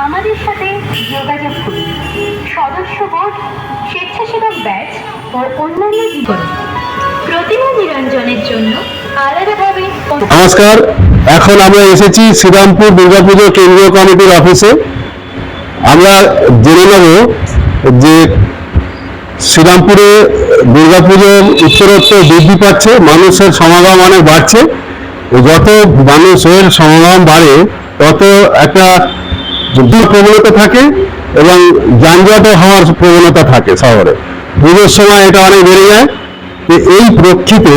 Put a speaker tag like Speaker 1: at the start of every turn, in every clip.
Speaker 1: আমাদের সাথে যোগাযোগ করুন। সদস্য বোর্ড, স্বেচ্ছাসেবক ব্যাচ ও অন্যান্য জীবন প্রতিভা নিরঞ্জনের জন্য আলাদাভাবে।
Speaker 2: নমস্কার, এখন আমরা এসেছি শ্রীরামপুর দুর্গাপুজো কেন্দ্রীয় কমিটির অফিসে। আমরা জেনে নেব যে শ্রীরামপুরে দুর্গাপুজো উত্তরোত্তর বৃদ্ধি পাচ্ছে, মানুষের সমাগম অনেক বাড়ছে। যত মানুষের সমাগম বাড়ে তত একটা প্রবণতা থাকে এবং যানজটও হওয়ার প্রবণতা থাকে শহরে। পুজোর সময় এটা অনেক বেড়ে যায়। এই প্রেক্ষিতে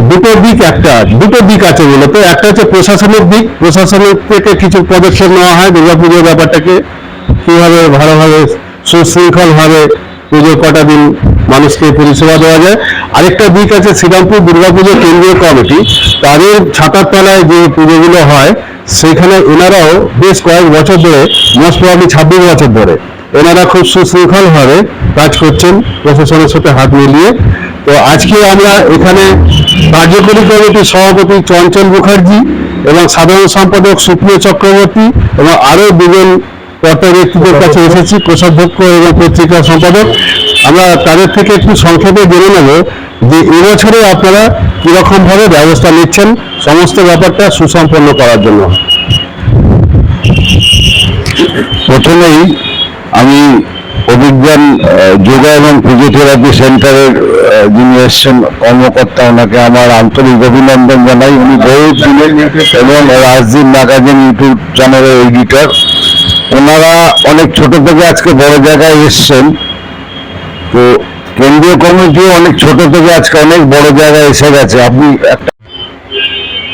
Speaker 2: দুটো দিক আছে মূলত। একটা হচ্ছে প্রশাসনিক দিক, প্রশাসনিক থেকে কিছু পদক্ষেপ নেওয়া হয় দুর্গাপুজোর ব্যাপারটাকে কিভাবে ভালোভাবে সুশৃঙ্খলভাবে পুজো কটা দিন মানুষকে পরিষেবা দেওয়া যায়। আরেকটা দিক আছে শ্রীরামপুর দুর্গাপুজো কেন্দ্রীয় কমিটি, তাদের ছাতার তলায় যে পুজোগুলো হয় সেখানে এনারাও বেশ কয়েক বছর ধরে, মোস্ট প্রবাবলি 26 বছর ধরে এনারা খুব সুশৃঙ্খলভাবে কাজ করছেন প্রশাসনের সাথে হাত মিলিয়ে। তো আজকে আমরা এখানে কার্যকরী কমিটির সভাপতি চঞ্চল মুখার্জি এবং সাধারণ সম্পাদক সুপ্রিয় চক্রবর্তী এবং আরো দুজন কর্তা ব্যক্তিদের কাছে এসেছি, কোষাধ্যক্ষ এবং পত্রিকা সম্পাদক। আমরা তাদের থেকে একটু সংক্ষেপে জেনে নেব যে এবছরে আপনারা কিরকম ভাবে ব্যবস্থা নিচ্ছেন সমস্ত ব্যাপারটা সুসম্পন্ন করার জন্য।
Speaker 3: প্রথমেই আমি অভিজ্ঞান যোগা এবং ফিজিওথেরাপি সেন্টারের যিনি এসছেন কর্মকর্তা, ওনাকে আমার আন্তরিক অভিনন্দন জানাই। উনি বহু দিনের এবং রাজদীপ ম্যাগাজিন ইউটিউব চ্যানেলের এডিটর। ওনারা অনেক ছোট থেকে আজকে বড় জায়গায় এসছেন। তো কেন্দ্রীয় কমিটিও অনেক ছোট থেকে আজকে অনেক বড় জায়গায় এসে গেছে। আপনি একটা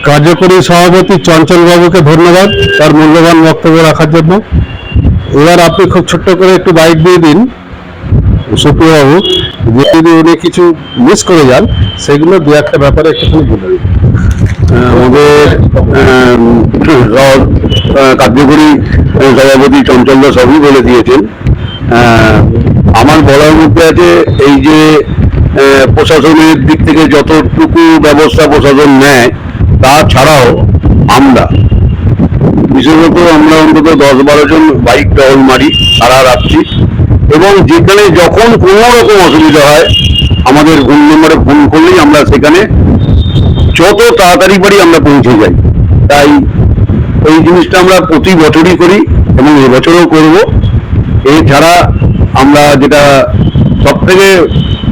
Speaker 2: কার্যকরী সভাপতি চঞ্চল বাবুকে ধন্যবাদ তার মূল্যবান বক্তব্য রাখার জন্য। এবার আপনি খুব ছোট্ট করে একটু বাইট দিয়ে দিন সুপ্রিয় বাবু, যে যদি উনি কিছু মিস করে যান সেগুলো দু একটা ব্যাপারে একটুখানি বলে দিন।
Speaker 3: আমাদের কার্যকরী সভাপতি চঞ্চল দা সবই বলে দিয়েছেন। আমার বলার মধ্যে আছে এই যে প্রশাসনের দিক থেকে যতটুকু ব্যবস্থা প্রশাসন নেয়, তাছাড়াও আমরা বিশেষত আমরা অন্তত 10-12 জন বাইক টহল মারি সারা রাত্রি, এবং যেখানে যখন কোনো রকম অসুবিধা হয় আমাদের ফোন নম্বরে ফোন করলেই আমরা সেখানে যত তাড়াতাড়ি পারি আমরা পৌঁছে যাই। তাই এই জিনিসটা আমরা প্রতি বছরই করি এবং এবছরও করব। এছাড়া আমরা যেটা সব থেকে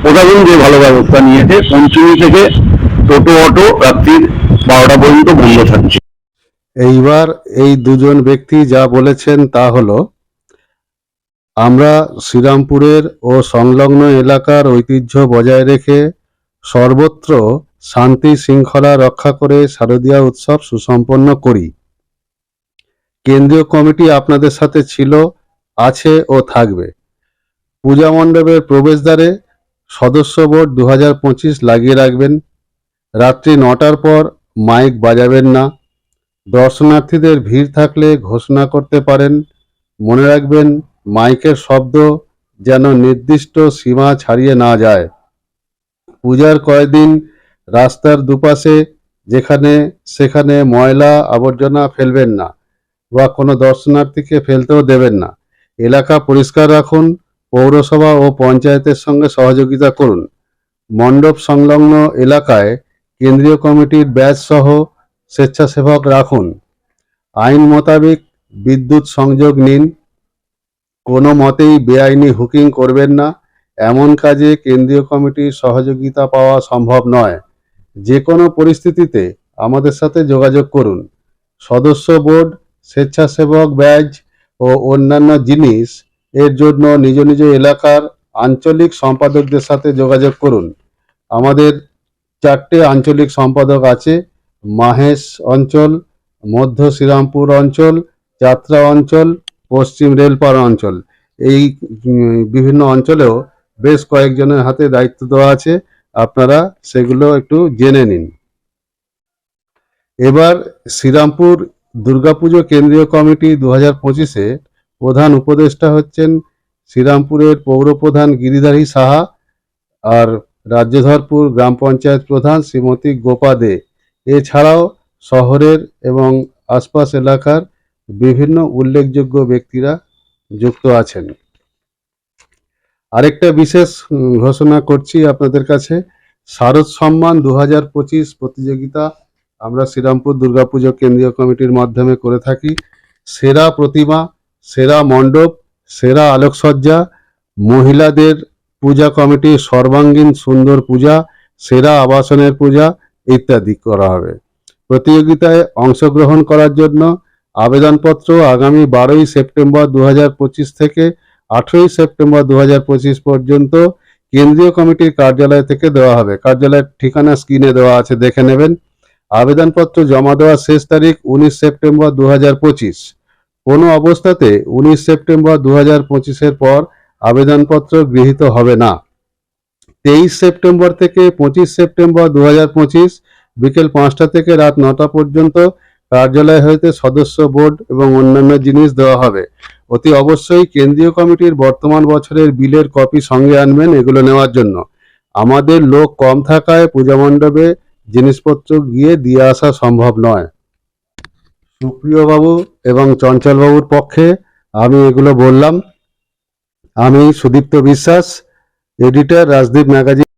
Speaker 3: প্রশাসন যে ভালো ব্যবস্থা নিয়েছে, পঞ্চমী থেকে টোটো অটো রাত্রির 12টা পর্যন্ত বন্ধ থাকছে।
Speaker 2: এইবার এই দুজন ব্যক্তি যা বলেছেন তা হলো, আমরা শ্রীরামপুরের ও সংলগ্ন এলাকার ঐতিহ্য বজায় রেখে সর্বত্র শান্তি শৃঙ্খলা রক্ষা করে শারদীয়া উৎসব সুসম্পন্ন করি। কেন্দ্রীয় কমিটি আপনাদের সাথে ছিল, আছে ও থাকবে। পূজা মণ্ডপের প্রবেশদ্বারে সদস্য বোর্ড 2025 লাগিয়ে রাখবেন। রাত্রি 9টার পর মাইক বাজাবেন না। দর্শনার্থীদের ভিড় থাকলে ঘোষণা করতে পারেন। মনে রাখবেন, মাইকের শব্দ যেন নির্দিষ্ট সীমা ছাড়িয়ে না যায়। পূজার কয়েকদিন রাস্তার দুপাশে যেখানে সেখানে ময়লা আবর্জনা ফেলবেন না বা কোনো দর্শনার্থীকে ফেলতেও দেবেন না। এলাকা পরিষ্কার রাখুন। পৌরসভা ও পঞ্চায়েতের সঙ্গে সহযোগিতা করুন। মণ্ডপ সংলগ্ন এলাকায় কেন্দ্রীয় কমিটির ব্যাচ সহ স্বেচ্ছাসেবক রাখুন। আইন মোতাবেক বিদ্যুৎ সংযোগ নিন। কোনো মতেই বেআইনি হুকিং করবেন না। এমন কাজে কেন্দ্রীয় কমিটির সহযোগিতা পাওয়া সম্ভব নয়। যে কোনো পরিস্থিতিতে আমাদের সাথে যোগাযোগ করুন। সদস্য বোর্ড, স্বেচ্ছাসেবক ব্যাচ ও অন্যান্য জিনিস এর জন্য নিজ নিজ এলাকার আঞ্চলিক সম্পাদকদের সাথে যোগাযোগ করুন। আমাদের 4টে আঞ্চলিক সম্পাদক আছে: মাহেশ অঞ্চল, মধ্য শ্রীরামপুর অঞ্চল, যাত্রা অঞ্চল, পশ্চিম রেলপাড় অঞ্চল। এই বিভিন্ন অঞ্চলেও বেশ কয়েকজনের হাতে দায়িত্ব দেওয়া আছে, আপনারা সেগুলো একটু জেনে নিন। এবার শ্রীরামপুর দুর্গাপুজো কেন্দ্রীয় কমিটি 2025-এ প্রধান উপদেষ্টা হচ্ছেন শ্রীরামপুরের পৌরপ্রধান গিরিধারী সাহা আর রাজ্যধরপুর গ্রাম পঞ্চায়েত প্রধান শ্রীমতী গোপা দে। এছাড়াও শহরের এবং আশপাশ এলাকার বিভিন্ন উল্লেখযোগ্য ব্যক্তিরা যুক্ত আছেন। আরেকটা বিশেষ ঘোষণা করছি আপনাদের কাছে, শারদ সম্মান 2025 প্রতিযোগিতা আমরা শ্রীরামপুর দুর্গাপুজো কেন্দ্রীয় কমিটির মাধ্যমে করে থাকি। সেরা প্রতিমা, সেরা মণ্ডপ, সেরা আলোকসজ্জা, মহিলাদের পূজা কমিটির সর্বাঙ্গীন সুন্দর পূজা, সেরা আবাসনের পূজা ইত্যাদি করা হবে। প্রতিযোগিতায় অংশগ্রহণ করার জন্য আবেদনপত্র আগামী 12ই সেপ্টেম্বর 2025 থেকে 18ই সেপ্টেম্বর 2025 পর্যন্ত কেন্দ্রীয় কমিটির কার্যালয় থেকে দেওয়া হবে। কার্যালয়ের ঠিকানা স্ক্রিনে দেওয়া আছে, দেখে নেবেন। আবেদনপত্র জমা দেওয়ার শেষ তারিখ 19 সেপ্টেম্বর 2025। কোনো অবস্থাতে 19 সেপ্টেম্বর 2025-এর পর আবেদনপত্র গৃহীত হবে না। 23 সেপ্টেম্বর থেকে 25 সেপ্টেম্বর 2025 বিকেল 5টা থেকে রাত 9টা পর্যন্ত কার্যালয় হইতে সদস্য বোর্ড এবং অন্যান্য জিনিস দেওয়া হবে। অতি অবশ্যই কেন্দ্রীয় কমিটির বর্তমান বছরের বিলের কপি সঙ্গে আনবেন এগুলো নেওয়ার জন্য। আমাদের লোক কম থাকায় পূজা মণ্ডপে জিনিসপত্র গিয়ে দিয়ে আসা সম্ভব নয়। সুপ্রিয় বাবু এবং চঞ্চল বাবুর পক্ষে আমি এগুলো বললাম। আমি সুদীপ্ত বিশ্বাস, এডিটর, রাজদীপ ম্যাগাজিন।